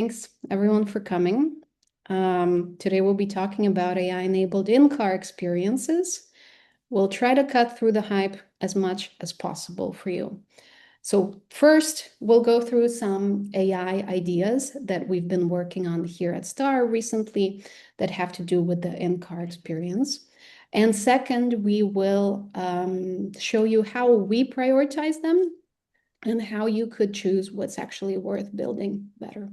Thanks everyone for coming. Today we'll be talking about AI-enabled in-car experiences. We'll try to cut through the hype as much as possible for you. So first, we'll go through some AI ideas that we've been working on here at Star recently that have to do with the in-car experience. And second, we will show you how we prioritize them and how you could choose what's actually worth building better.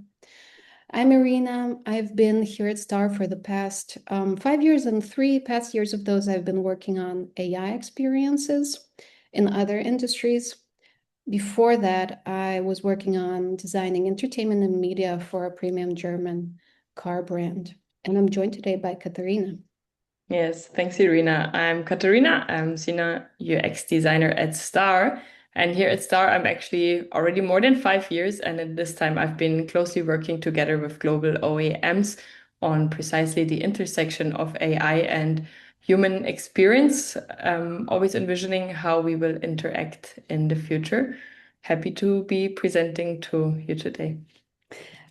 I'm Irina. I've been here at Star for the past 5 years, and 3 past years of those I've been working on AI experiences in other industries. Before that, I was working on designing entertainment and media for a premium German car brand. And I'm joined today by Katharina. Yes, thanks, Irina. I'm Katarina. I'm senior UX designer at Star. And here at Star, I'm actually already more than 5 years. And at this time, I've been closely working together with global OEMs on precisely the intersection of AI and human experience, always envisioning how we will interact in the future. Happy to be presenting to you today.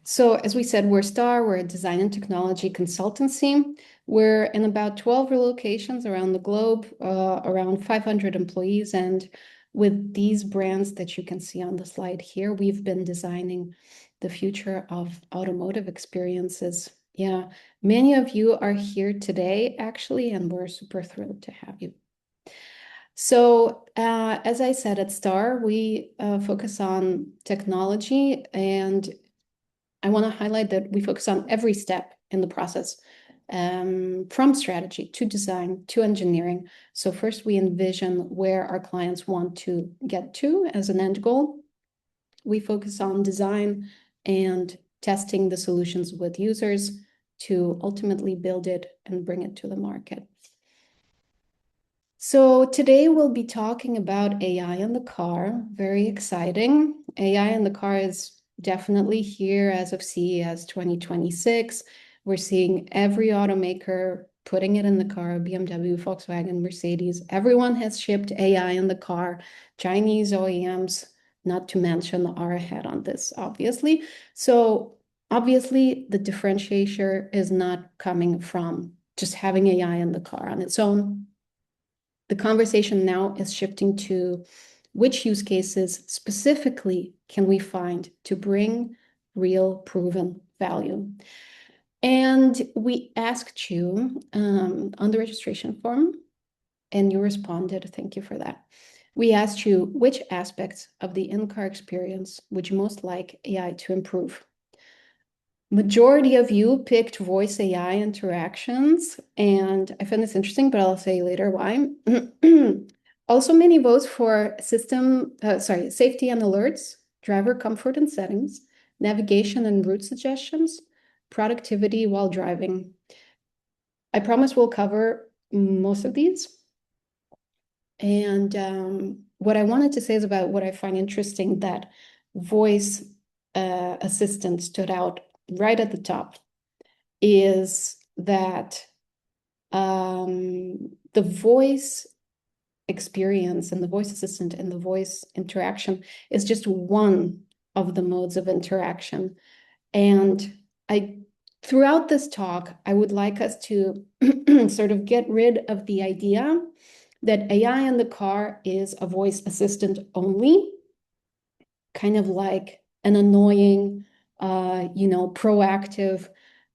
So as we said, we're Star, we're a design and technology consultancy. We're in about 12 locations around the globe, around 500 employees. And with these brands that you can see on the slide here, we've been designing the future of automotive experiences. Yeah, many of you are here today, actually, and we're super thrilled to have you. So, as I said at Star, we focus on technology, and I want to highlight that we focus on every step in the process, from strategy to design to engineering. So first we envision where our clients want to get to as an end goal. We focus on design and testing the solutions with users to ultimately build it and bring it to the market. So today we'll be talking about AI in the car. Very exciting. AI in the car is definitely here as of CES 2026. We're seeing every automaker putting it in the car, BMW, Volkswagen, Mercedes. Everyone has shipped AI in the car. Chinese OEMs, not to mention, are ahead on this, obviously. So obviously the differentiation is not coming from just having AI in the car on its own. The conversation now is shifting to which use cases specifically can we find to bring real proven value. And we asked you on the registration form, and you responded. Thank you for that. We asked you which aspects of the in-car experience would you most like AI to improve. Majority of you picked voice AI interactions, and I find this interesting, but I'll say later why. Also, many votes for safety and alerts, driver comfort and settings, navigation and route suggestions, productivity while driving. I promise we'll cover most of these. And what I wanted to say is about what I find interesting, that voice assistant stood out right at the top, is that the voice experience and the voice assistant and the voice interaction is just one of the modes of interaction. And throughout this talk, I would like us to sort of get rid of the idea that AI in the car is a voice assistant only, kind of like an annoying, proactive,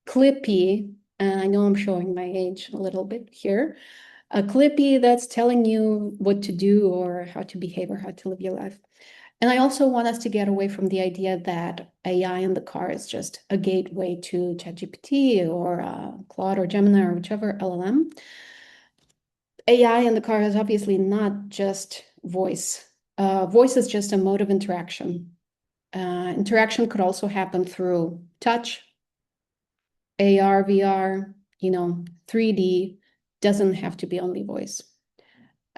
clippy, and I know I'm showing my age a little bit here, a clippy that's telling you what to do or how to behave or how to live your life. And I also want us to get away from the idea that AI in the car is just a gateway to ChatGPT or Claude or Gemini or whichever LLM. AI in the car is obviously not just voice. Voice is just a mode of interaction. Interaction could also happen through touch, AR, VR, 3D, doesn't have to be only voice.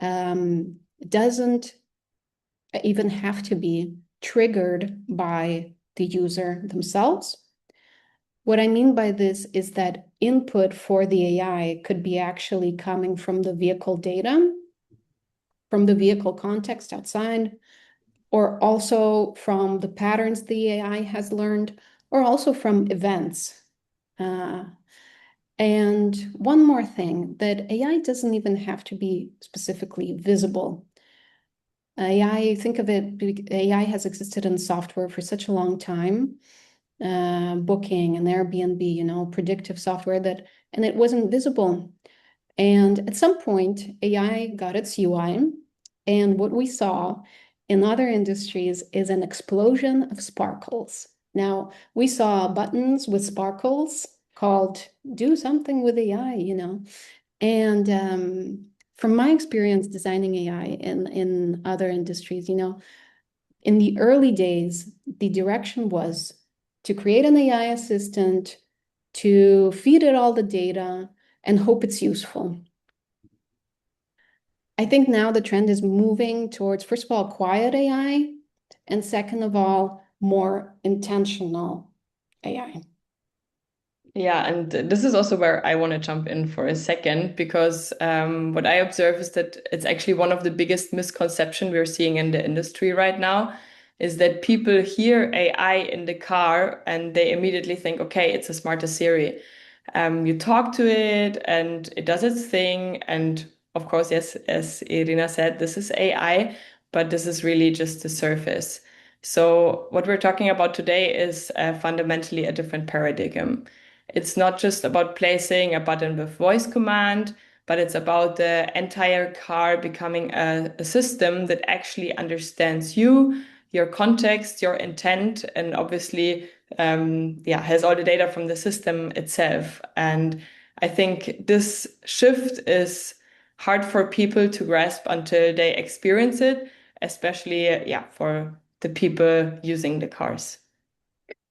Doesn't even have to be triggered by the user themselves. What I mean by this is that input for the AI could be actually coming from the vehicle data, from the vehicle context outside, or also from the patterns the AI has learned, or also from events. And one more thing, that AI doesn't even have to be specifically visible. AI, think of it, AI has existed in software for such a long time, Booking and Airbnb, predictive software and it wasn't visible. And at some point, AI got its UI, and what we saw in other industries is an explosion of sparkles. Now, we saw buttons with sparkles called "Do something with AI." And from my experience designing AI in other industries, in the early days, the direction was to create an AI assistant, to feed it all the data, and hope it's useful. I think now the trend is moving towards, first of all, quiet AI, and second of all, more intentional AI. Yeah, and this is also where I want to jump in for a second because what I observe is that it's actually one of the biggest misconceptions we're seeing in the industry right now is that people hear AI in the car and they immediately think, okay, it's a smarter Siri. You talk to it and it does its thing. And of course, yes, as Irina said, this is AI, but this is really just the surface. So what we're talking about today is fundamentally a different paradigm. It's not just about placing a button with voice command, but it's about the entire car becoming a system that actually understands you, your context, your intent, and obviously, has all the data from the system itself. And I think this shift is hard for people to grasp until they experience it, especially, for the people using the cars.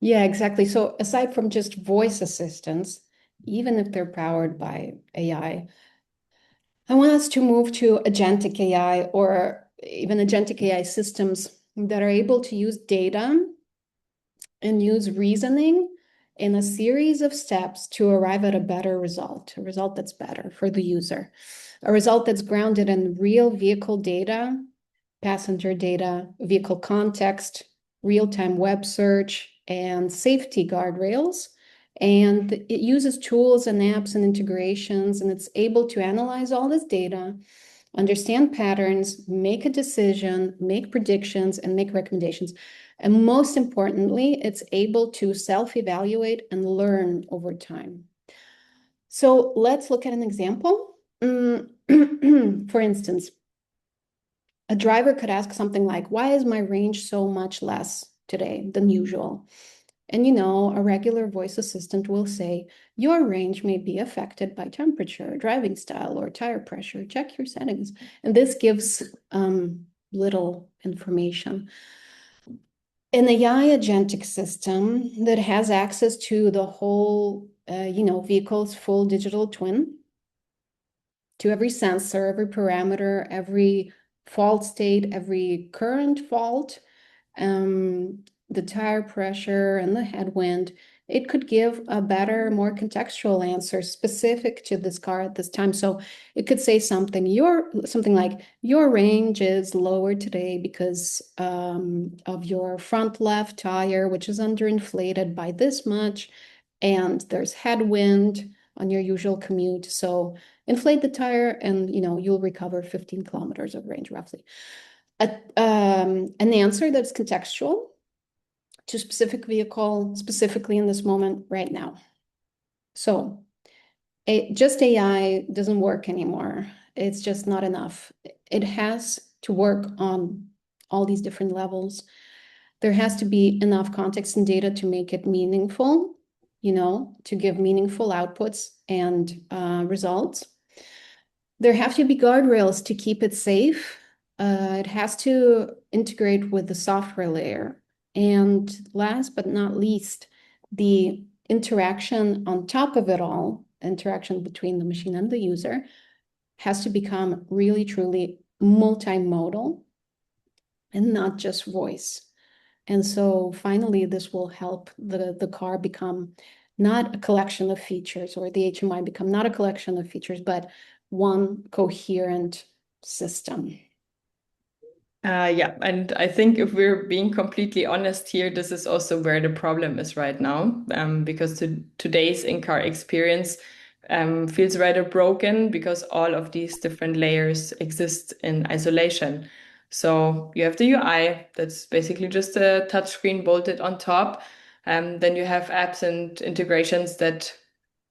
Yeah, exactly. So aside from just voice assistants, even if they're powered by I want us to move to agentic AI or even agentic AI systems that are able to use data and use reasoning in a series of steps to arrive at a better result, a result that's better for the user, a result that's grounded in real vehicle data, passenger data, vehicle context, real-time web search, and safety guardrails. And it uses tools and apps and integrations, and it's able to analyze all this data, understand patterns, make a decision, make predictions, and make recommendations. And most importantly, it's able to self-evaluate and learn over time. So let's look at an example. For instance, a driver could ask something like, why is my range so much less today than usual? And a regular voice assistant will say, your range may be affected by temperature, driving style, or tire pressure. Check your settings. And this gives little information. An AI agentic system that has access to the whole, vehicle's full digital twin, to every sensor, every parameter, every fault state, every current fault, the tire pressure and the headwind, it could give a better, more contextual answer specific to this car at this time. So it could say something like, your range is lower today because of your front left tire, which is underinflated by this much, and there's headwind on your usual commute. So inflate the tire and you'll recover 15 kilometers of range roughly. An answer that's contextual to specific vehicle, specifically in this moment right now. So just AI doesn't work anymore. It's just not enough. It has to work on all these different levels. There has to be enough context and data to make it meaningful, to give meaningful outputs and results. There have to be guardrails to keep it safe. It has to integrate with the software layer. And last but not least, the interaction on top of it all, interaction between the machine and the user, has to become really, truly multimodal and not just voice. And so finally, this will help the car become not a collection of features, or the HMI become not a collection of features, but one coherent system. Yeah, and I think if we're being completely honest here, this is also where the problem is right now, because today's in-car experience feels rather broken because all of these different layers exist in isolation. So you have the UI, that's basically just a touchscreen bolted on top. Then you have apps and integrations that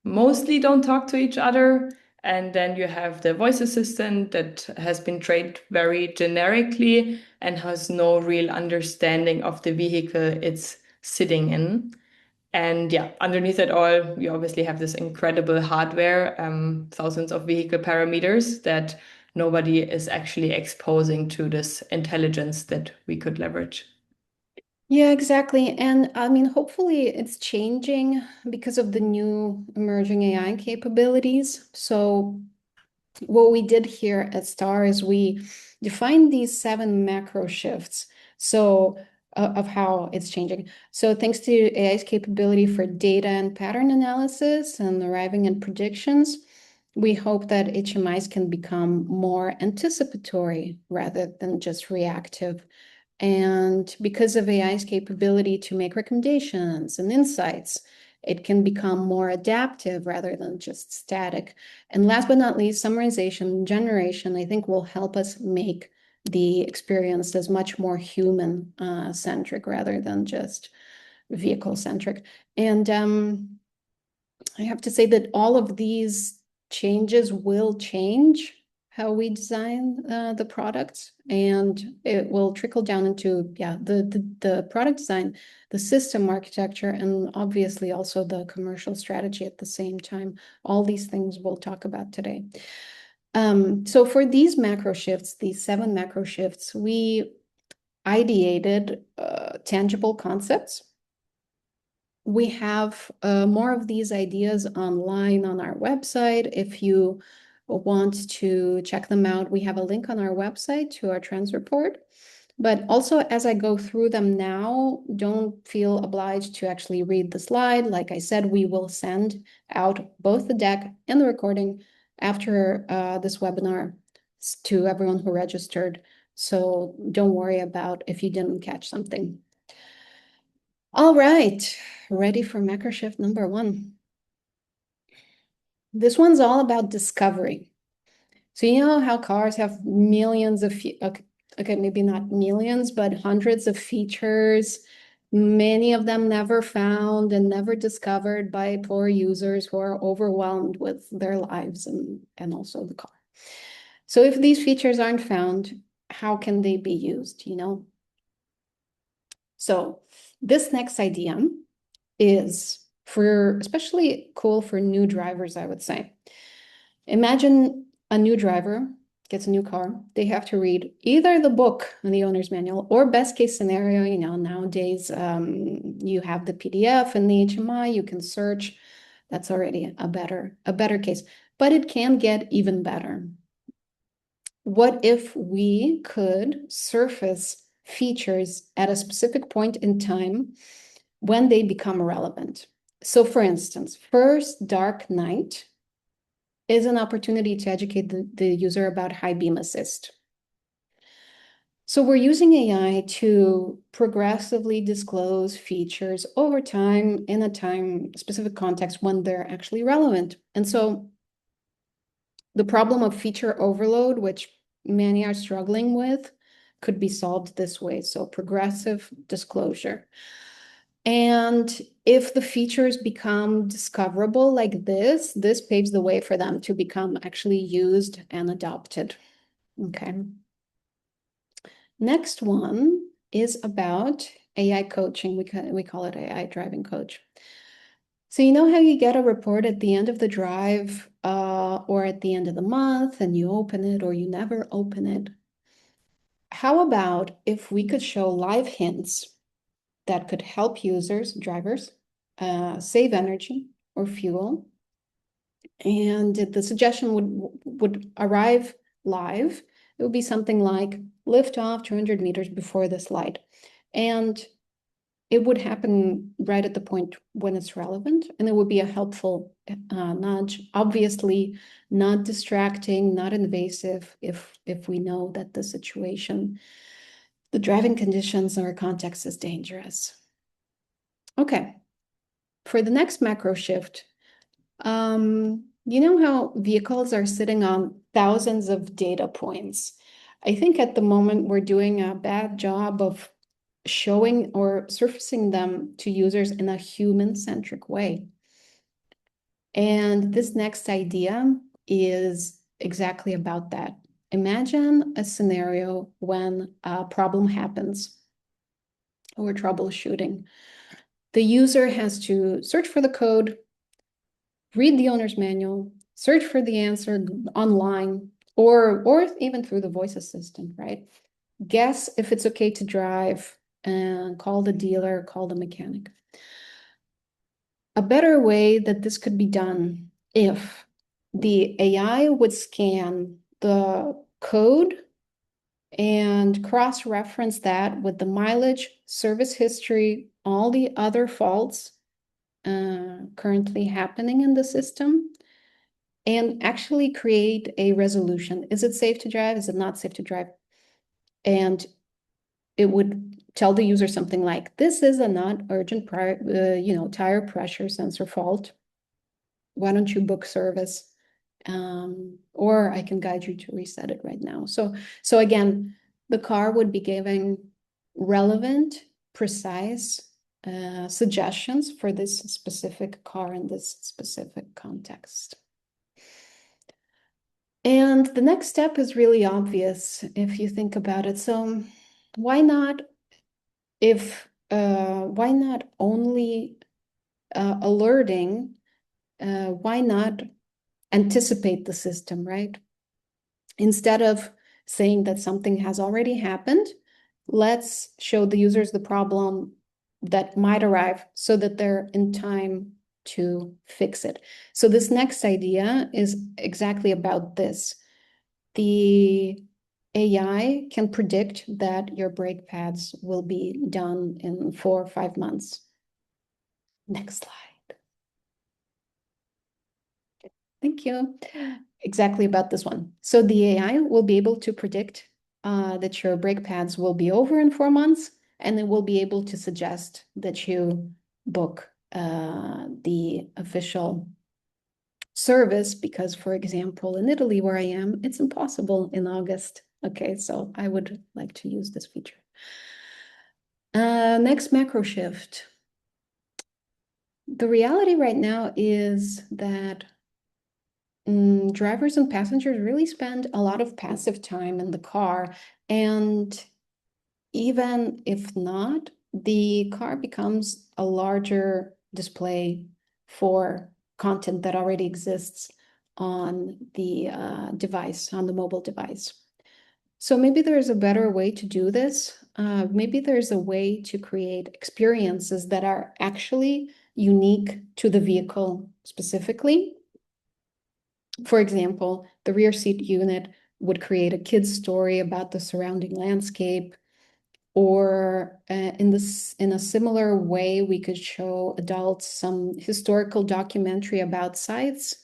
mostly don't talk to each other. And then you have the voice assistant that has been trained very generically and has no real understanding of the vehicle it's sitting in. And yeah, underneath it all, you obviously have this incredible hardware, thousands of vehicle parameters that nobody is actually exposing to this intelligence that we could leverage. Yeah, exactly. And I mean, hopefully it's changing because of the new emerging AI capabilities. So what we did here at Star is we defined these 7 macro shifts. So of how it's changing. So thanks to AI's capability for data and pattern analysis and arriving at predictions, we hope that HMIs can become more anticipatory rather than just reactive. And because of AI's capability to make recommendations and insights, it can become more adaptive rather than just static. And last but not least, summarization generation, I think, will help us make the experience as much more human centric rather than just vehicle centric. And I have to say that all of these changes will change how we design the products, and it will trickle down into, yeah, the product design, the system architecture, and obviously also the commercial strategy at the same time. All these things we'll talk about today. So for these macro shifts, these 7 macro shifts, we ideated tangible concepts. We have more of these ideas online on our website. If you want to check them out, we have a link on our website to our trends report. But also, as I go through them now, don't feel obliged to actually read the slide. Like I said, we will send out both the deck and the recording after this webinar to everyone who registered. So don't worry about if you didn't catch something. All right, ready for macro shift number 1. This one's all about discovery. So you know how cars have millions of, okay, maybe not millions, but hundreds of features, many of them never found and never discovered by poor users who are overwhelmed with their lives and also the car. So if these features aren't found, how can they be used, you know? So this next idea is for especially cool for new drivers, I would say. Imagine a new driver gets a new car. They have to read either the book and the owner's manual, or best case scenario, you know, nowadays you have the PDF and the HMI, you can search. That's already a better case, but it can get even better. What if we could surface features at a specific point in time when they become relevant? So for instance, first dark night is an opportunity to educate the user about high beam assist. So we're using AI to progressively disclose features over time in a time specific context when they're actually relevant. And so the problem of feature overload, which many are struggling with, could be solved this way. So progressive disclosure. And if the features become discoverable like this paves the way for them to become actually used and adopted. Okay. Next one is about AI coaching. We call it AI driving coach. So you know how you get a report at the end of the drive or at the end of the month and you open it or you never open it? How about if we could show live hints that could help drivers, save energy or fuel. And the suggestion would arrive live. It would be something like lift off 200 meters before this light. And it would happen right at the point when it's relevant, and it would be a helpful nudge. Obviously, not distracting, not invasive if we know that the situation The driving conditions or context is dangerous. Okay, for the next macro shift, you know how vehicles are sitting on thousands of data points? I think at the moment we're doing a bad job of showing or surfacing them to users in a human-centric way. And this next idea is exactly about that. Imagine a scenario when a problem happens or troubleshooting. The user has to search for the code, read the owner's manual, search for the answer online, or even through the voice assistant, right? Guess if it's okay to drive and call the dealer, call the mechanic. A better way that this could be done if the AI would scan the code and cross-reference that with the mileage, service history, all the other faults currently happening in the system, and actually create a resolution. Is it safe to drive? Is it not safe to drive? And it would tell the user something like, this is a not urgent tire pressure sensor fault. Why don't you book service? Or I can guide you to reset it right now. So again, the car would be giving relevant, precise suggestions for this specific car in this specific context. And the next step is really obvious if you think about it. So why not why not only alerting, why not anticipate the system, right? Instead of saying that something has already happened, let's show the users the problem that might arrive so that they're in time to fix it. So this next idea is exactly about this. The AI can predict that your brake pads will be done in 4 or 5 months. Next slide. Thank you. Exactly about this one. So the AI will be able to predict that your brake pads will be over in 4 months, and it will be able to suggest that you book the official service because, for example, in Italy, where I am, it's impossible in August. Okay, so I would like to use this feature. Next macro shift. The reality right now is that drivers and passengers really spend a lot of passive time in the car. And even if not, the car becomes a larger display for content that already exists on the device, on the mobile device. So maybe there's a better way to do this. Maybe there's a way to create experiences that are actually unique to the vehicle specifically. For example, the rear seat unit would create a kid's story about the surrounding landscape, or in a similar way, we could show adults some historical documentary about sites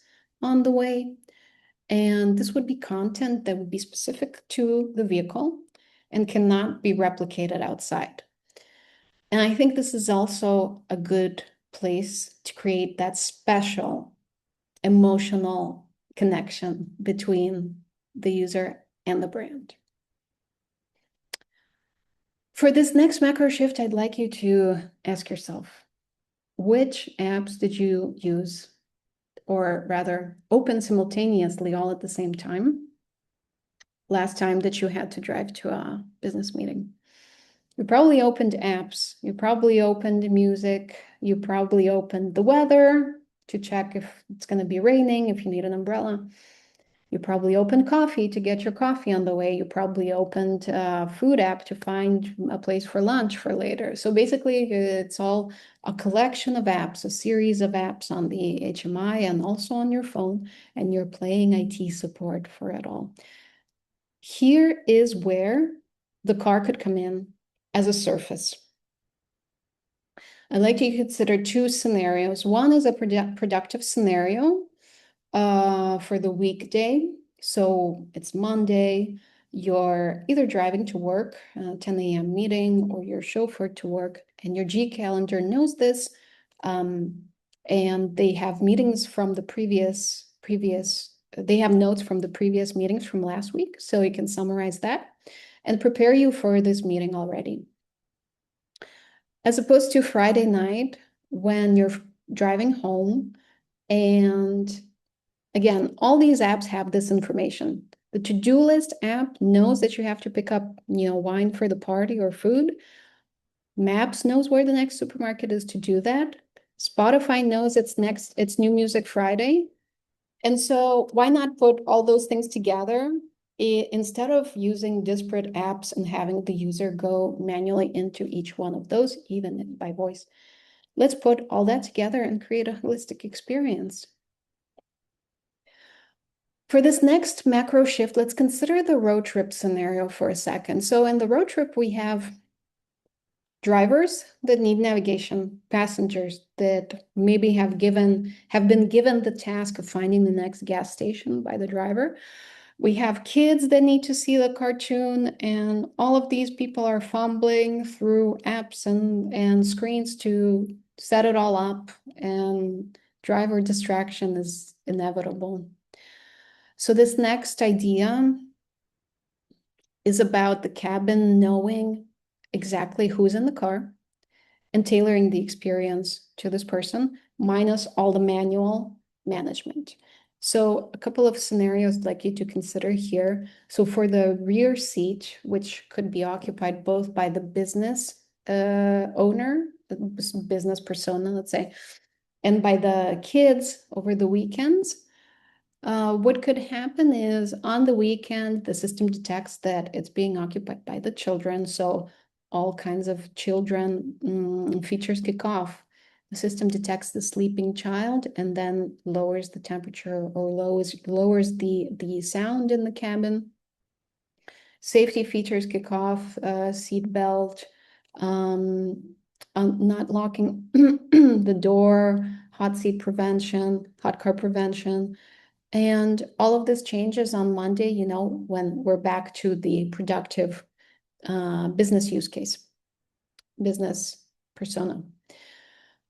on the way. And this would be content that would be specific to the vehicle and cannot be replicated outside. And I think this is also a good place to create that special emotional connection between the user and the brand. For this next macro shift, I'd like you to ask yourself, which apps did you use, or rather open simultaneously all at the same time, last time that you had to drive to a business meeting? You probably opened apps, you probably opened music, you probably opened the weather to check if it's going to be raining, if you need an umbrella. You probably opened coffee to get your coffee on the way. You probably opened a food app to find a place for lunch for later. So basically, it's all a collection of apps, a series of apps on the HMI and also on your phone, and you're playing IT support for it all. Here is where the car could come in as a surface. I'd like you to consider two scenarios. One is a productive scenario for the weekday. So it's Monday, you're either driving to work, 10 a.m. meeting, or you're chauffeured to work, and your G calendar knows this, and they have meetings from the previous, they have notes from the previous meetings from last week, so you can summarize that and prepare you for this meeting already. As opposed to Friday night when you're driving home, and again, all these apps have this information. The to-do list app knows that you have to pick up, wine for the party or food. Maps knows where the next supermarket is to do that. Spotify knows it's New Music Friday. And so why not put all those things together instead of using disparate apps and having the user go manually into each one of those, even by voice. Let's put all that together and create a holistic experience. For this next macro shift, let's consider the road trip scenario for a second. So in the road trip, we have drivers that need navigation, passengers that maybe have been given the task of finding the next gas station by the driver. We have kids that need to see the cartoon, and all of these people are fumbling through apps and screens to set it all up, and driver distraction is inevitable. So this next idea is about the cabin knowing exactly who's in the car and tailoring the experience to this person, minus all the manual management. So a couple of scenarios I'd like you to consider here. So for the rear seat, which could be occupied both by the business owner, business persona, let's say, and by the kids over the weekends, what could happen is on the weekend, the system detects that it's being occupied by the children. So all kinds of children features kick off. The system detects the sleeping child and then lowers the temperature or lowers the sound in the cabin. Safety features kick off, seat belt, not locking the door, hot seat prevention, hot car prevention. And all of this changes on Monday, when we're back to the productive business use case, business persona.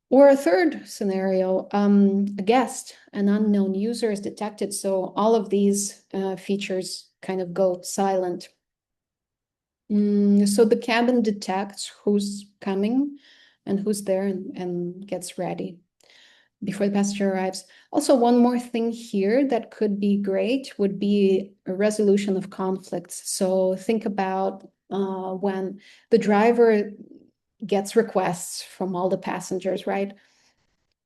Or a third scenario, a guest, an unknown user is detected. So all of these features kind of go silent. So the cabin detects who's coming and who's there and gets ready before the passenger arrives. Also, one more thing here that could be great would be a resolution of conflicts. So think about when the driver gets requests from all the passengers, right?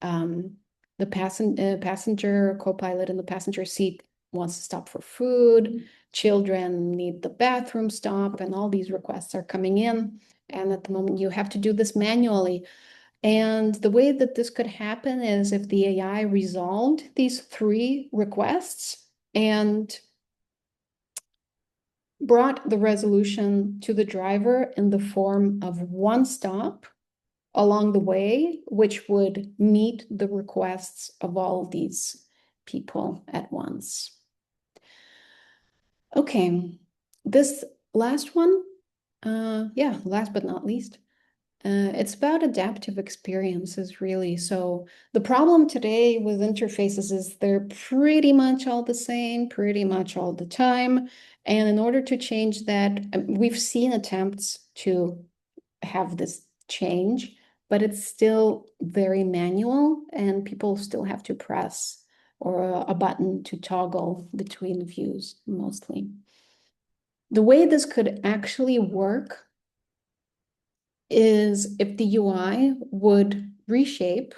The passenger, co-pilot in the passenger seat wants to stop for food. Children need the bathroom stop, and all these requests are coming in. And at the moment, you have to do this manually. And the way that this could happen is if the AI resolved these 3 requests and brought the resolution to the driver in the form of one stop along the way, which would meet the requests of all these people at once. Okay, this last one, last but not least, it's about adaptive experiences, really. So the problem today with interfaces is they're pretty much all the same, pretty much all the time. And in order to change that, we've seen attempts to have this change, but it's still very manual, and people still have to press or a button to toggle between views mostly. The way this could actually work is if the UI would reshape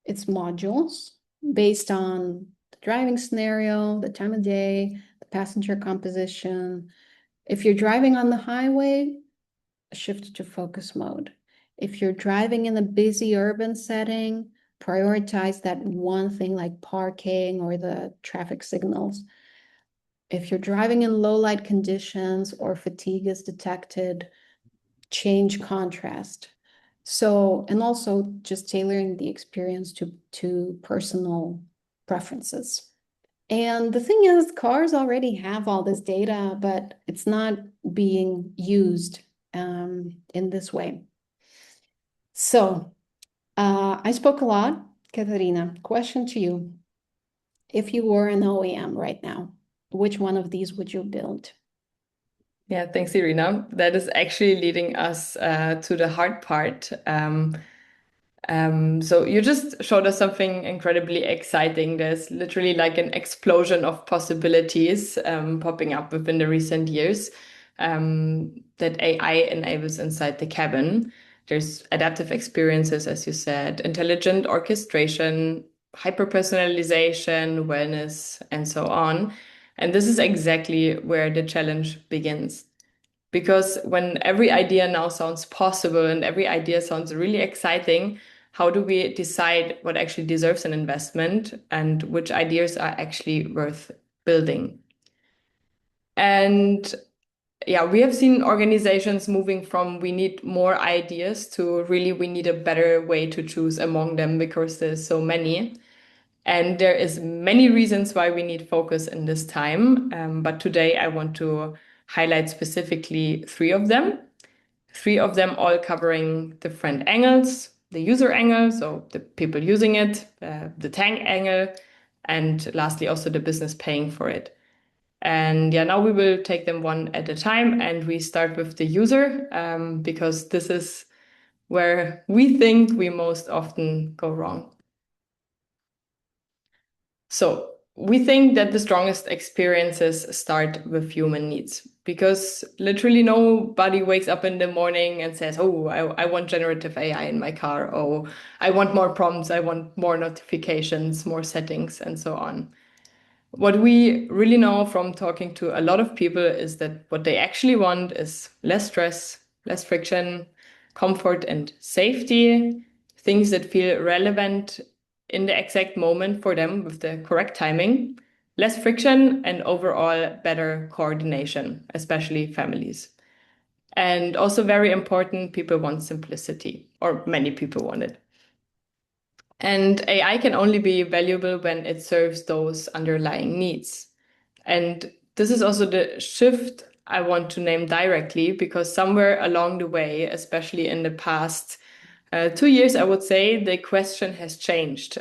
its modules based on the driving scenario, the time of day, the passenger composition. If you're driving on the highway, shift to focus mode. If you're driving in a busy urban setting, prioritize that one thing like parking or the traffic signals. If you're driving in low light conditions or fatigue is detected, change contrast. So, and also just tailoring the experience to personal preferences. And the thing is, cars already have all this data, but it's not being used in this way. So I spoke a lot. Katharina, question to you. If you were an OEM right now, which one of these would you build? Yeah, thanks, Irina. That is actually leading us to the hard part. So you just showed us something incredibly exciting. There's literally like an explosion of possibilities popping up within the recent years that AI enables inside the cabin. There's adaptive experiences, as you said, intelligent orchestration, hyper-personalization, wellness, and so on. And this is exactly where the challenge begins. Because when every idea now sounds possible and every idea sounds really exciting, how do we decide what actually deserves an investment and which ideas are actually worth building? And yeah, we have seen organizations moving from we need more ideas to really we need a better way to choose among them because there's so many. And there is many reasons why we need focus in this time. But today I want to highlight specifically three of them all covering different angles: the user angle, so the people using it, the tank angle, and lastly, also the business paying for it. And yeah, now we will take them one at a time, and we start with the user, because this is where we think we most often go wrong. So we think that the strongest experiences start with human needs because literally nobody wakes up in the morning and says, oh, I want generative AI in my car. Oh, I want more prompts. I want more notifications, more settings, and so on. What we really know from talking to a lot of people is that what they actually want is less stress, less friction, comfort and safety, things that feel relevant in the exact moment for them with the correct timing, less friction, and overall better coordination, especially families. And also very important, people want simplicity, or many people want it. And AI can only be valuable when it serves those underlying needs. And this is also the shift I want to name directly because somewhere along the way, especially in the past 2 years, I would say the question has changed.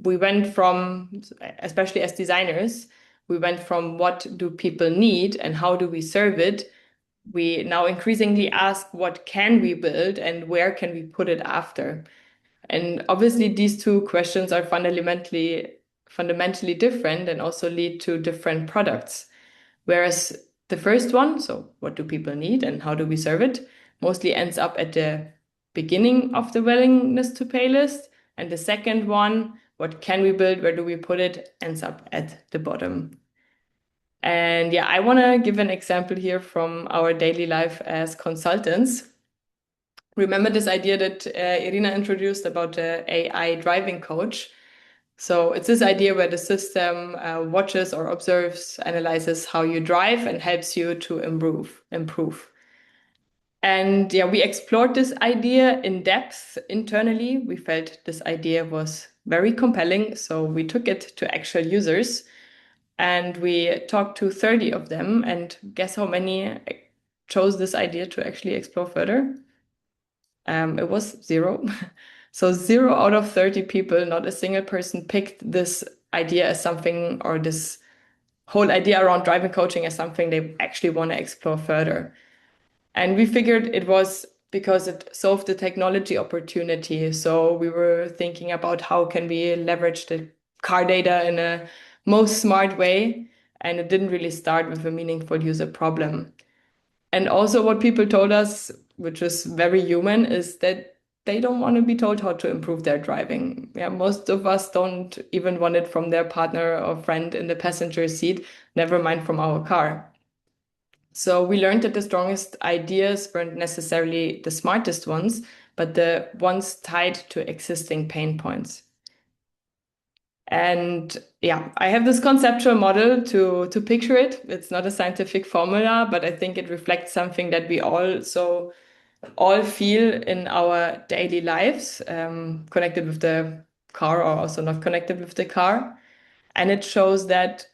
We went from, especially as designers, we went from what do people need and how do we serve it. We now increasingly ask what can we build and where can we put it after. And obviously, these two questions are fundamentally different and also lead to different products. Whereas the first one, so what do people need and how do we serve it, mostly ends up at the beginning of the willingness to pay list. And the second one, what can we build, where do we put it, ends up at the bottom. And yeah, I want to give an example here from our daily life as consultants. Remember this idea that Irina introduced about the AI driving coach? So it's this idea where the system watches or observes, analyzes how you drive and helps you to improve. And yeah, we explored this idea in depth internally. We felt this idea was very compelling, so we took it to actual users and we talked to 30 of them. And guess how many chose this idea to actually explore further? It was zero. So 0 out of 30 people, not a single person picked this idea as something or this whole idea around driving coaching as something they actually want to explore further. And we figured it was because it solved the technology opportunity. So we were thinking about how can we leverage the car data in a most smart way. And it didn't really start with a meaningful user problem. And also, what people told us, which is very human, is that they don't want to be told how to improve their driving. Yeah, most of us don't even want it from their partner or friend in the passenger seat, never mind from our car. So we learned that the strongest ideas weren't necessarily the smartest ones, but the ones tied to existing pain points. And yeah, I have this conceptual model to picture it. It's not a scientific formula, but I think it reflects something that we all feel in our daily lives, connected with the car or also not connected with the car. And it shows that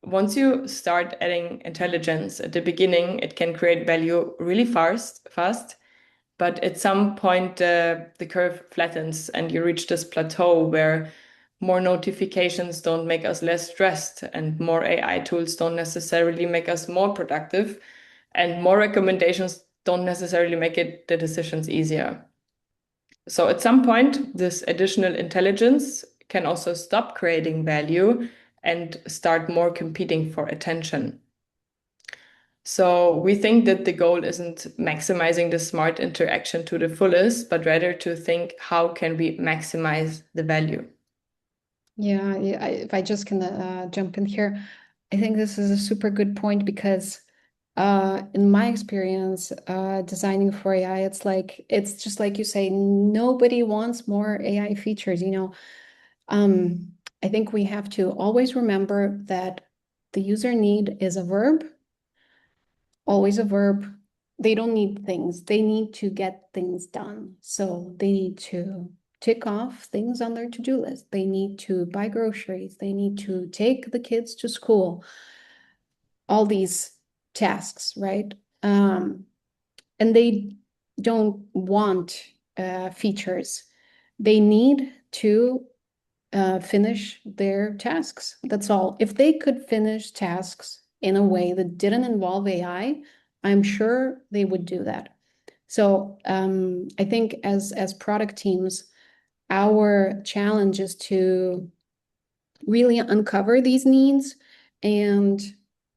once you start adding intelligence at the beginning, it can create value really fast. But at some point, the curve flattens and you reach this plateau where more notifications don't make us less stressed, and more AI tools don't necessarily make us more productive, and more recommendations don't necessarily make the decisions easier. So at some point, this additional intelligence can also stop creating value and start more competing for attention. So we think that the goal isn't maximizing the smart interaction to the fullest, but rather to think how can we maximize the value. Yeah, if I just can jump in here, I think this is a super good point because in my experience, designing for AI, it's just like you say, nobody wants more AI features, you know. I think we have to always remember that the user need is a verb, always a verb. They don't need things. They need to get things done. So they need to tick off things on their to-do list. They need to buy groceries. They need to take the kids to school. All these tasks, right? And they don't want features. They need to finish their tasks. That's all. If they could finish tasks in a way that didn't involve AI, I'm sure they would do that. So I think as product teams, our challenge is to really uncover these needs. And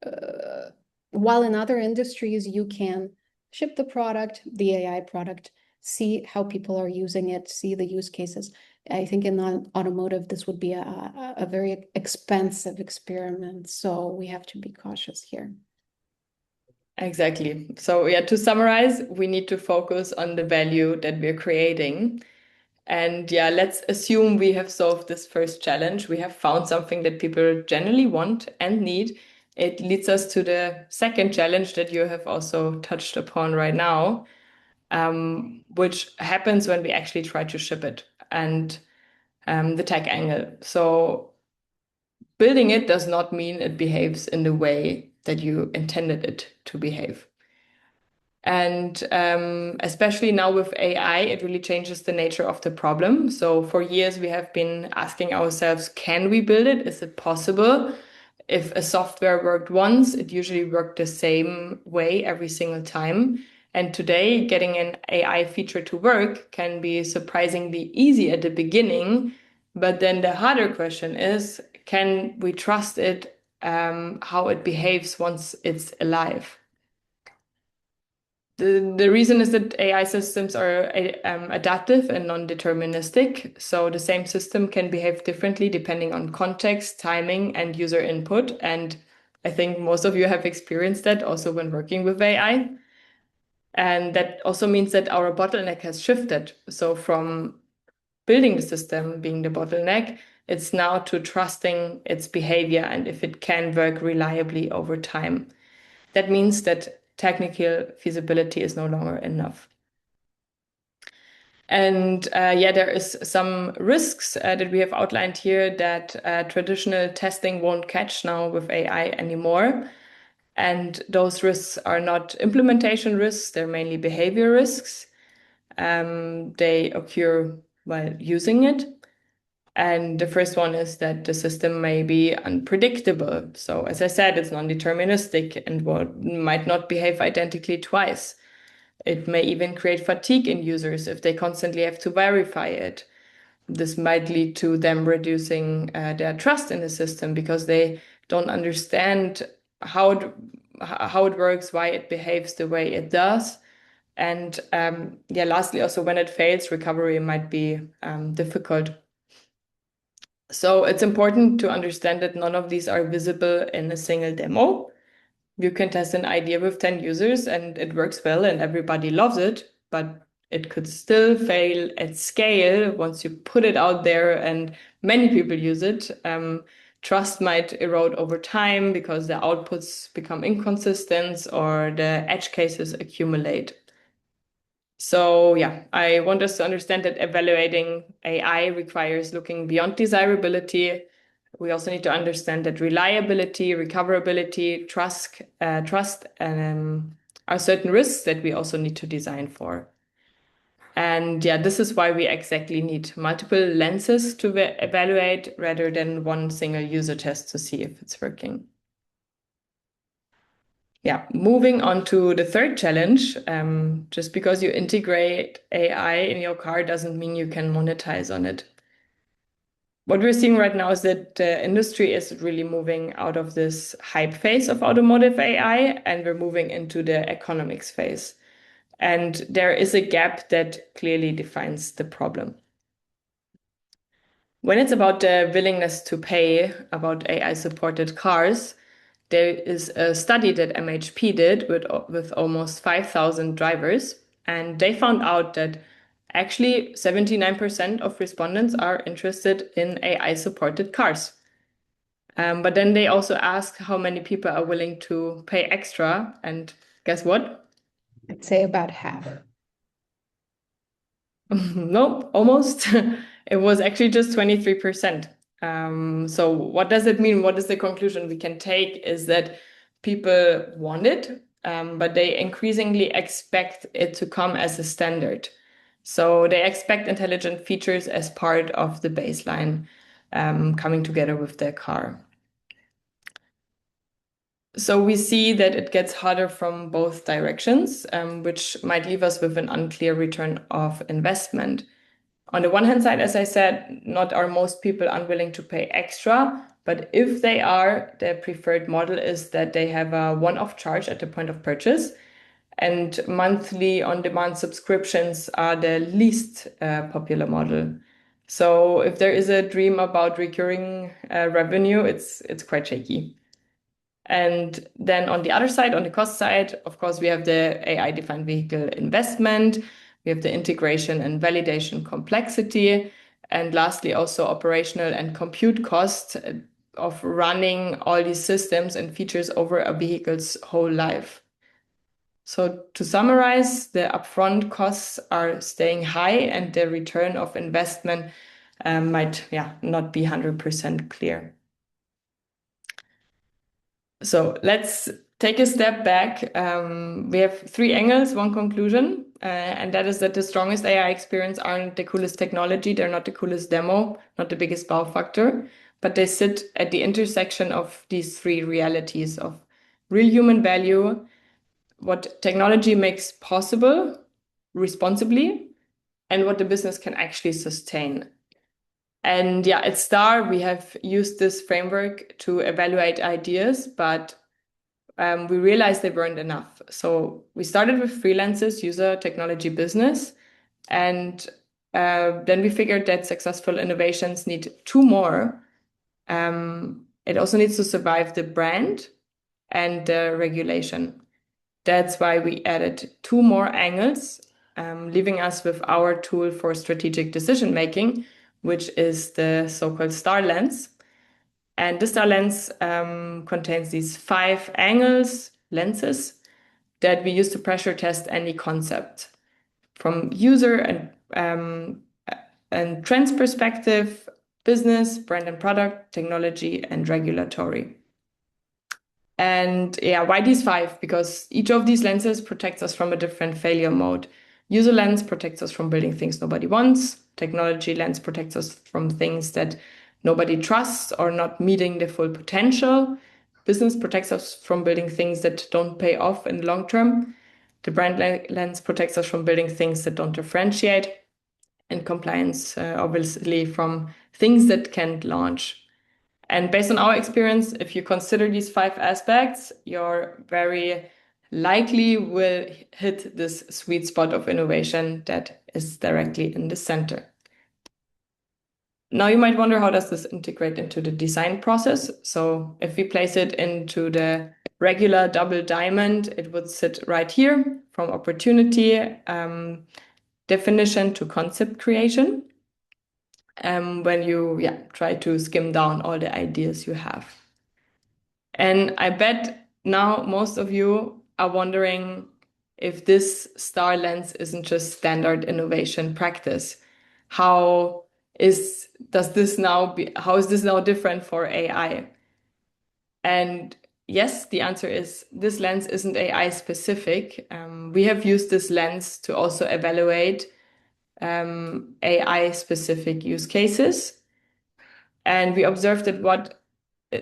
uh, while in other industries, you can ship the product, the AI product, see how people are using it, see the use cases. I think in automotive, this would be a very expensive experiment. So we have to be cautious here. Exactly. So yeah, to summarize, we need to focus on the value that we're creating. And yeah, let's assume we have solved this first challenge. We have found something that people generally want and need. It leads us to the second challenge that you have also touched upon right now, which happens when we actually try to ship it, and the tech angle. So building it does not mean it behaves in the way that you intended it to behave. And especially now with AI, it really changes the nature of the problem. So for years, we have been asking ourselves, can we build it? Is it possible? If a software worked once, it usually worked the same way every single time. And today, getting an AI feature to work can be surprisingly easy at the beginning. But then the harder question is, can we trust it, how it behaves once it's alive? The reason is that AI systems are adaptive and non-deterministic. So the same system can behave differently depending on context, timing, and user input. And I think most of you have experienced that also when working with AI. And that also means that our bottleneck has shifted. So from building the system being the bottleneck, it's now to trusting its behavior and if it can work reliably over time. That means that technical feasibility is no longer enough. And yeah, there is some risks that we have outlined here that traditional testing won't catch now with AI anymore. And those risks are not implementation risks, they're mainly behavior risks. They occur while using it. And the first one is that the system may be unpredictable. So, as I said, it's non-deterministic and might not behave identically twice. It may even create fatigue in users if they constantly have to verify it. This might lead to them reducing their trust in the system because they don't understand how it, how it works, why it behaves the way it does. And yeah, lastly, also when it fails, recovery might be difficult. So it's important to understand that none of these are visible in a single demo. You can test an idea with 10 users and it works well and everybody loves it, but it could still fail at scale once you put it out there and many people use it. Trust might erode over time because the outputs become inconsistent or the edge cases accumulate. So yeah, I want us to understand that evaluating AI requires looking beyond desirability we also need to understand that reliability, recoverability, trust are certain risks that we also need to design for. And yeah, this is why we exactly need multiple lenses to evaluate rather than one single user test to see if it's working. Yeah, moving on to the third challenge. Just because you integrate AI in your car doesn't mean you can monetize on it. What we're seeing right now is that the industry is really moving out of this hype phase of automotive AI, and we're moving into the economics phase. And there is a gap that clearly defines the problem. When it's about the willingness to pay about AI-supported cars, there is a study that MHP did with almost 5,000 drivers, and they found out that actually 79% of respondents are interested in AI-supported cars. But then they also asked how many people are willing to pay extra, and guess what? I'd say about half. Nope, almost. It was actually just 23%. So what does it mean? What is the conclusion we can take is that people want it, but they increasingly expect it to come as a standard. So they expect intelligent features as part of the baseline, coming together with their car. So we see that it gets harder from both directions, which might leave us with an unclear return of investment. On the one hand side, as I said, not are most people unwilling to pay extra, but if they are, their preferred model is that they have a one-off charge at the point of purchase, and monthly on-demand subscriptions are the least popular model. So if there is a dream about recurring revenue, it's quite shaky. And then on the other side, on the cost side, of course, we have the AI-defined vehicle investment, we have the integration and validation complexity, and lastly, also operational and compute cost of running all these systems and features over a vehicle's whole life. So to summarize, the upfront costs are staying high and the return of investment might not be 100% clear. So let's take a step back. We have three angles, one conclusion, and that is that the strongest AI experience aren't the coolest technology, they're not the coolest demo, not the biggest wow factor, but they sit at the intersection of these three realities of real human value, what technology makes possible responsibly, and what the business can actually sustain. And yeah, at Star, we have used this framework to evaluate ideas, but we realized they weren't enough. So we started with freelancers, user technology business, and then we figured that successful innovations need two more. It also needs to survive the brand and the regulation. That's why we added two more angles, leaving us with our tool for strategic decision making, which is the so-called star lens. And the star lens contains these 5 lenses that we use to pressure test any concept from user and trends perspective, business, brand and product, technology, and regulatory. And yeah, why these 5? Because each of these lenses protects us from a different failure mode. User lens protects us from building things nobody wants. Technology lens protects us from things that nobody trusts or not meeting the full potential. Business protects us from building things that don't pay off in the long term. The brand lens protects us from building things that don't differentiate. And compliance, obviously, from things that can't launch. And based on our experience, if you consider these 5 aspects, you're very likely will hit this sweet spot of innovation that is directly in the center. Now you might wonder, how does this integrate into the design process? So if we place it into the regular double diamond, it would sit right here from opportunity, definition to concept creation. When you try to skim down all the ideas you have. And I bet now most of you are wondering if this star lens isn't just standard innovation practice. How how is this now different for AI? And yes, the answer is this lens isn't AI specific. We have used this lens to also evaluate AI specific use cases. And we observed that what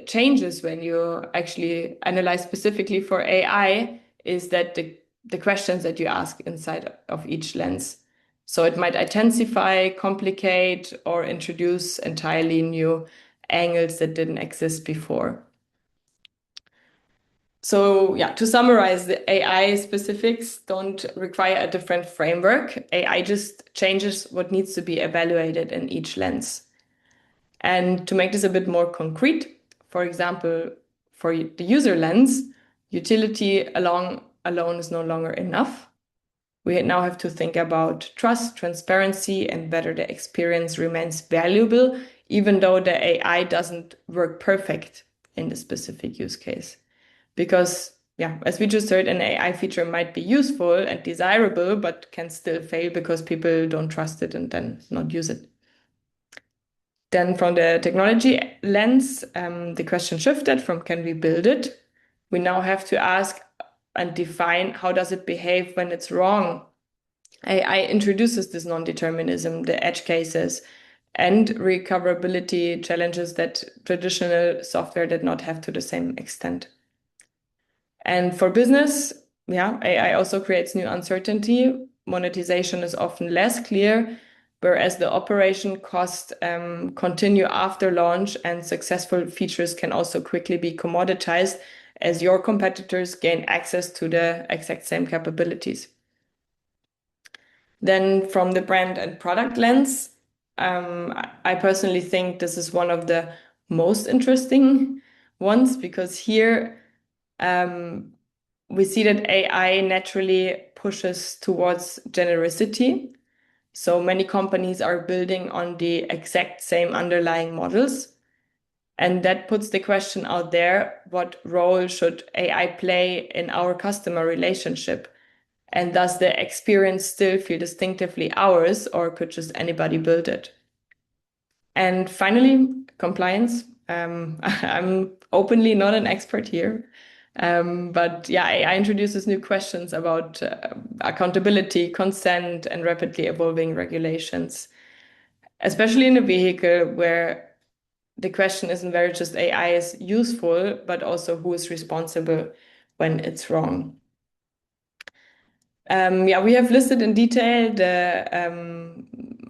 changes when you actually analyze specifically for AI is that the questions that you ask inside of each lens. So it might intensify, complicate, or introduce entirely new angles that didn't exist before. So yeah, to summarize, the AI specifics don't require a different framework. AI just changes what needs to be evaluated in each lens. And to make this a bit more concrete, for example, for the user lens, utility alone is no longer enough. We now have to think about trust, transparency, and whether the experience remains valuable, even though the AI doesn't work perfect in the specific use case. Because, yeah, as we just heard, an AI feature might be useful and desirable, but can still fail because people don't trust it and then not use it. Then from the technology lens, the question shifted from can we build it? We now have to ask and define how does it behave when it's wrong? AI introduces this non-determinism, the edge cases, and recoverability challenges that traditional software did not have to the same extent. And for business, yeah, AI also creates new uncertainty. Monetization is often less clear, whereas the operation costs continue after launch, and successful features can also quickly be commoditized as your competitors gain access to the exact same capabilities. Then from the brand and product lens, I personally think this is one of the most interesting ones because here we see that AI naturally pushes towards genericity. So many companies are building on the exact same underlying models. And that puts the question out there, what role should AI play in our customer relationship? And does the experience still feel distinctively ours, or could just anybody build it? And finally, compliance. I'm openly not an expert here. But yeah, AI introduces new questions about accountability, consent, and rapidly evolving regulations, especially in a vehicle where the question isn't whether just AI is useful, but also who is responsible when it's wrong. Yeah, we have listed in detail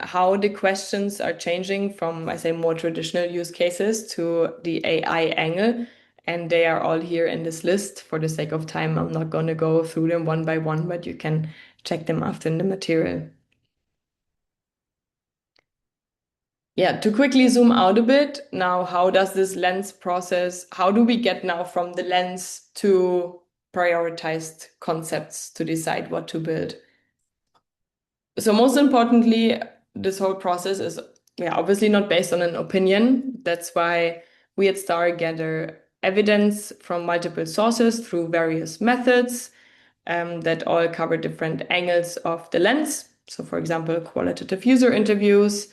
how the questions are changing from, I say, more traditional use cases to the AI angle. And they are all here in this list. For the sake of time, I'm not going to go through them one by one, but you can check them after in the material. Yeah, to quickly zoom out a bit, now how does this lens process, how do we get now from the lens to prioritized concepts to decide what to build? So most importantly, this whole process is obviously not based on an opinion. That's why we at Star gather evidence from multiple sources through various methods that all cover different angles of the lens. So for example, qualitative user interviews,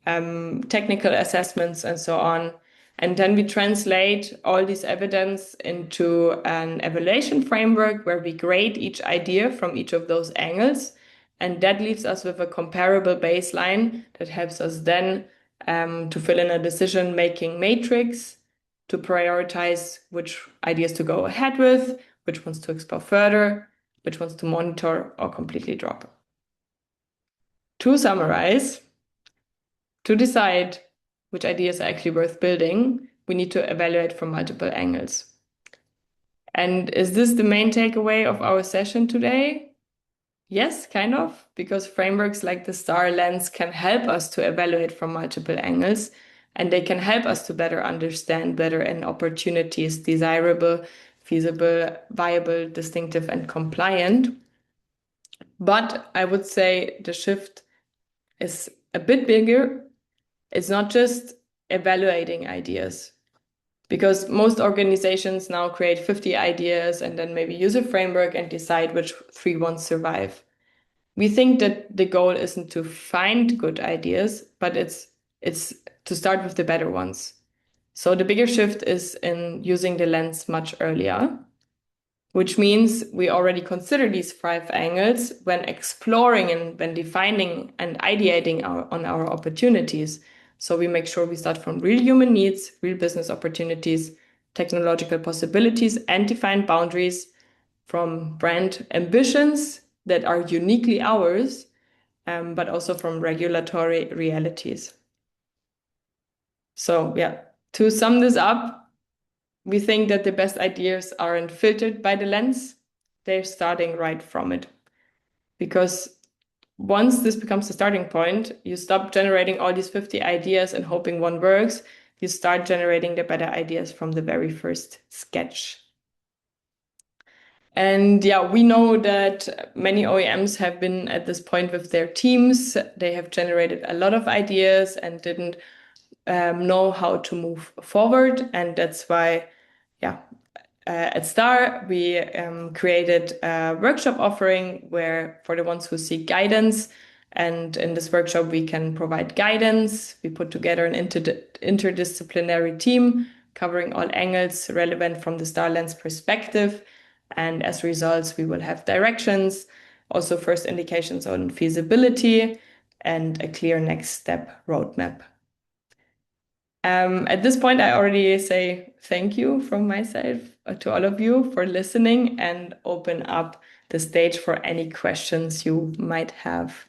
technical assessments, and so on. And then we translate all this evidence into an evaluation framework where we grade each idea from each of those angles. And that leaves us with a comparable baseline that helps us then to fill in a decision-making matrix to prioritize which ideas to go ahead with, which ones to explore further, which ones to monitor or completely drop. To summarize, to decide which ideas are actually worth building, we need to evaluate from multiple angles. And is this the main takeaway of our session today? Yes, kind of, because frameworks like the STAR lens can help us to evaluate from multiple angles, and they can help us to better understand whether an opportunity is desirable, feasible, viable, distinctive, and compliant. But I would say the shift is a bit bigger. It's not just evaluating ideas, because most organizations now create 50 ideas and then maybe use a framework and decide which 3 ones survive. We think that the goal isn't to find good ideas, but it's It's to start with the better ones. So the bigger shift is in using the lens much earlier, which means we already consider these 5 angles when exploring and when defining and ideating on our opportunities. So we make sure we start from real human needs, real business opportunities, technological possibilities, and define boundaries from brand ambitions that are uniquely ours, but also from regulatory realities. So yeah, to sum this up, we think that the best ideas aren't filtered by the lens, they're starting right from it. Because once this becomes the starting point, you stop generating all these 50 ideas and hoping one works. You start generating the better ideas from the very first sketch. And yeah, we know that many OEMs have been at this point with their teams. They have generated a lot of ideas and didn't know how to move forward. And that's why, yeah, at Star, we created a workshop offering where for the ones who seek guidance, and in this workshop, we can provide guidance. We put together an interdisciplinary team covering all angles relevant from the Star Lens perspective. And as results, we will have directions, also first indications on feasibility, and a clear next step roadmap. At this point, I already say thank you from myself to all of you for listening and open up the stage for any questions you might have.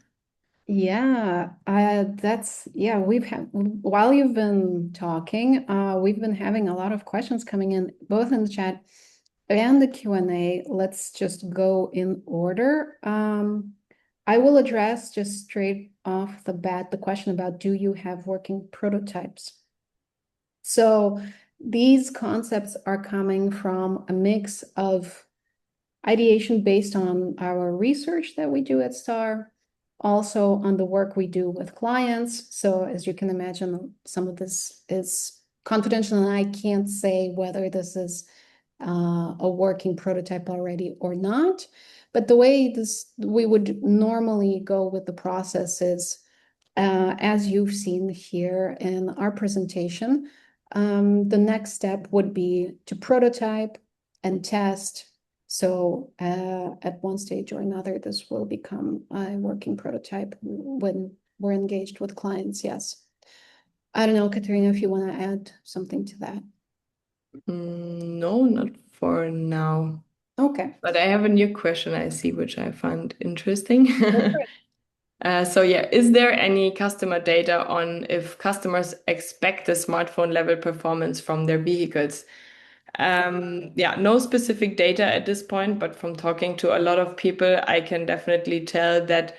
Yeah, we've had while you've been talking, we've been having a lot of questions coming in, both in the chat and the Q&A. Let's just go in order. I will address just straight off the bat the question about, do you have working prototypes? So these concepts are coming from a mix of ideation based on our research that we do at Star, also on the work we do with clients. So as you can imagine, some of this is confidential, and I can't say whether this is a working prototype already or not. But the way we would normally go with the process is, as you've seen here in our presentation, the next step would be to prototype and test. So at one stage or another, this will become a working prototype when we're engaged with clients, yes. I don't know, Katerina, if you want to add something to that. No, not for now. Okay. But I have a new question I see, which I find interesting. Perfect. So yeah, is there any customer data on if customers expect the smartphone level performance from their vehicles? Yeah, no specific data at this point, but from talking to a lot of people, I can definitely tell that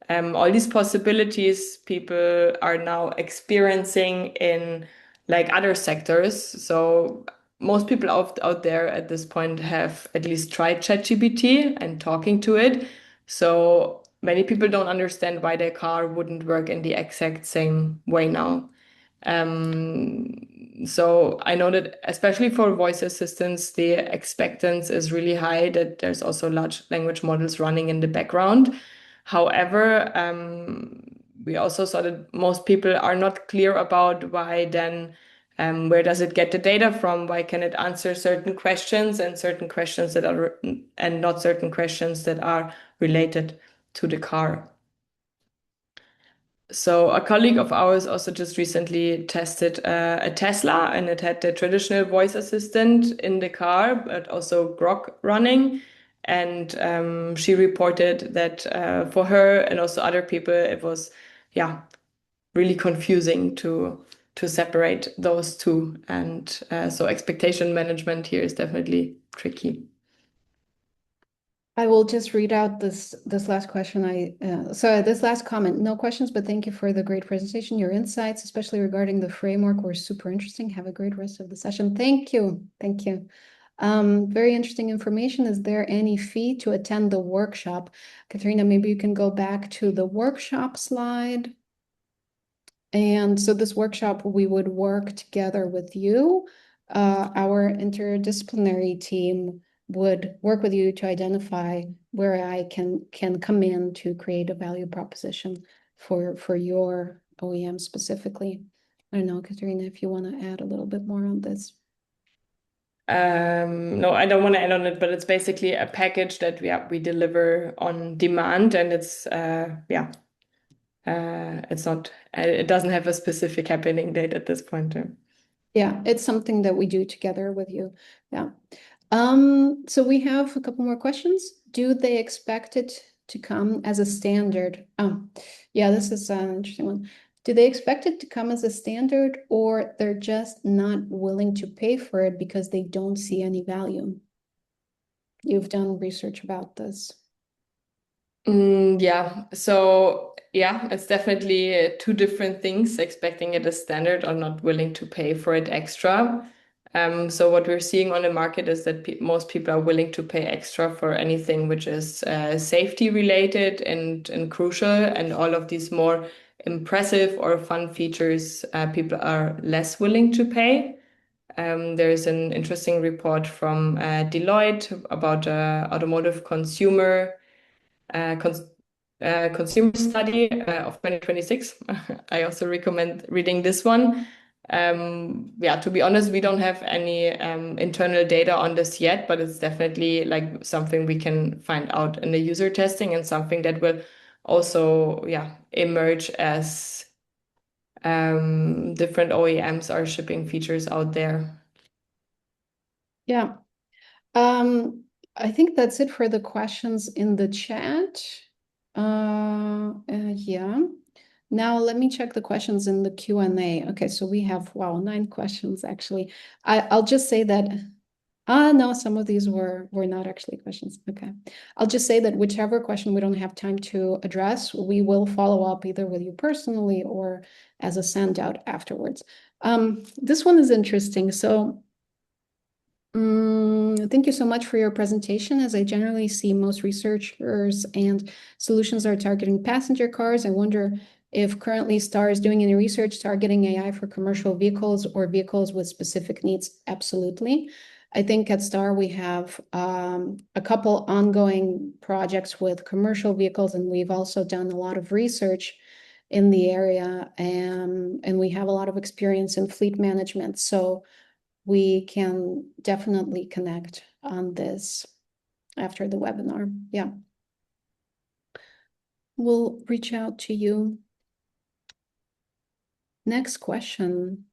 all these possibilities people are now experiencing in like other sectors. So most people out there at this point have at least tried ChatGPT and talking to it. So many people don't understand why their car wouldn't work in the exact same way now. So I know that especially for voice assistants, the expectance is really high that there's also large language models running in the background. However, we also saw that most people are not clear about why then, where does it get the data from? Why can it answer certain questions and certain questions that are, and not certain questions that are related to the car? So a colleague of ours also just recently tested a Tesla, and it had the traditional voice assistant in the car, but also Grok running. And she reported that for her and also other people, it was, yeah, really confusing to separate those two. And so expectation management here is definitely tricky. I will just read out this last question. This last comment. No questions, but thank you for the great presentation. Your insights, especially regarding the framework, were super interesting. Have a great rest of the session. Thank you. Thank you. Very interesting information. Is there any fee to attend the workshop? Katerina, maybe you can go back to the workshop slide. And so this workshop, we would work together with you. Our interdisciplinary team would work with you to identify where I can come in to create a value proposition for your OEM specifically. I don't know, Katerina, if you want to add a little bit more on this. No, I don't want to add on it, but it's basically a package that we deliver on demand, and it's it's not it doesn't have a specific happening date at this point. Yeah, it's something that we do together with you. Yeah. So we have a couple more questions. Do they expect it to come as a standard? Oh, yeah, this is an interesting one. Do they expect it to come as a standard, or they're just not willing to pay for it because they don't see any value? You've done research about this. Yeah, so yeah, it's definitely two different things, expecting it as standard or not willing to pay for it extra. So what we're seeing on the market is that pe most people are willing to pay extra for anything which is safety related and crucial, and all of these more impressive or fun features, people are less willing to pay. There's an interesting report from Deloitte about automotive uh, cons consumer study of 2026. I also recommend reading this one. Yeah, to be honest, we don't have any internal data on this yet, but it's definitely like something we can find out in the user testing, and something that will also, yeah, emerge as different OEMs are shipping features out there. Yeah. I think that's it for the questions in the chat. Yeah. Now let me check the questions in the Q&A. Okay, so we have, wow, 9 questions actually. I'll just say that, no, some of these were not actually questions. Okay. I'll just say that whichever question we don't have time to address, we will follow up either with you personally or as a send out afterwards. This one is interesting. So thank you so much for your presentation. As I generally see most researchers and solutions are targeting passenger cars, I wonder if currently STAR is doing any research targeting AI for commercial vehicles or vehicles with specific needs. Absolutely. I think at STAR we have a couple ongoing projects with commercial vehicles, and we've also done a lot of research in the area, and we have a lot of experience in fleet management. So we can definitely connect on this after the webinar. Yeah. We'll reach out to you. Next question.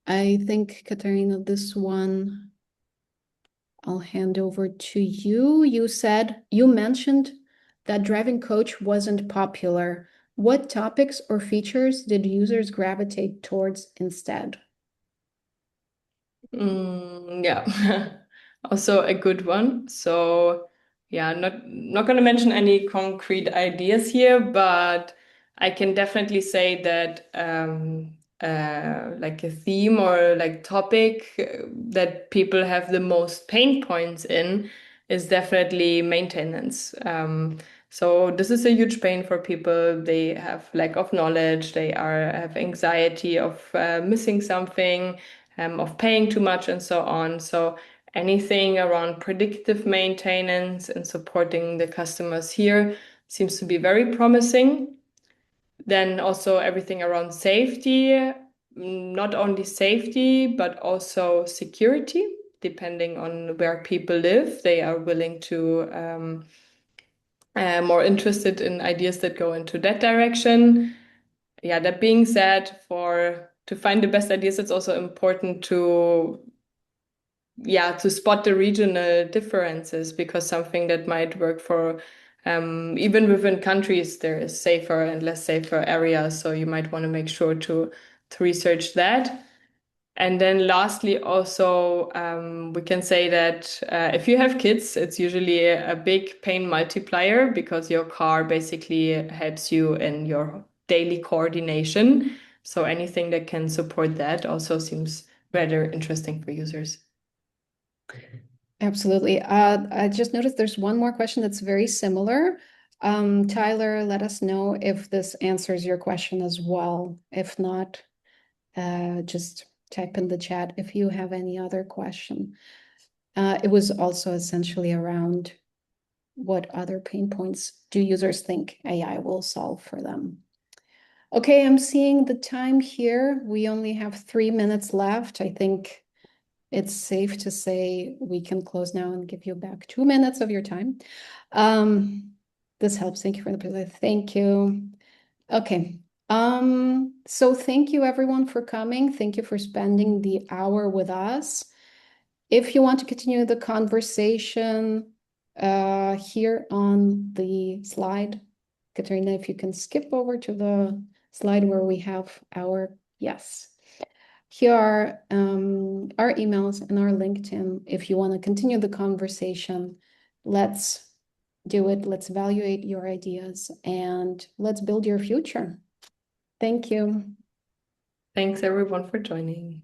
I think, Katarina, this one I'll hand over to you. You mentioned that driving coach wasn't popular. What topics or features did users gravitate towards instead? Yeah, also a good one. So yeah, not going to mention any concrete ideas here, but I can definitely say that like a theme or like topic that people have the most pain points in is definitely maintenance. So this is a huge pain for people. They have lack of knowledge. They have anxiety of missing something, of paying too much, and so on. So anything around predictive maintenance and supporting the customers here seems to be very promising. Then also everything around safety, not only safety, but also security. Depending on where people live, they are willing to more interested in ideas that go into that direction. Yeah, that being said, to find the best ideas, it's also important to spot the regional differences, because something that might work for even within countries, there is safer and less safer areas. So you might want to make sure to research that. And then lastly, also, we can say that if you have kids, it's usually a big pain multiplier, because your car basically helps you in your daily coordination. So anything that can support that also seems rather interesting for users. Absolutely. I just noticed there's one more question that's very similar. Tyler, let us know if this answers your question as well. If not, just type in the chat if you have any other question. It was also essentially around what other pain points do users think AI will solve for them? Okay, I'm seeing the time here. We only have 3 minutes left. I think it's safe to say we can close now and give you back 2 minutes of your time. This helps. Thank you for the present. Thank you. Okay. So thank you everyone for coming. Thank you for spending the hour with us. If you want to continue the conversation, here on the slide, Katerina, if you can skip over to the slide where we have our, yes. Here are our emails and our LinkedIn. If you want to continue the conversation, let's do it. Let's evaluate your ideas and let's build your future. Thank you. Thanks everyone for joining.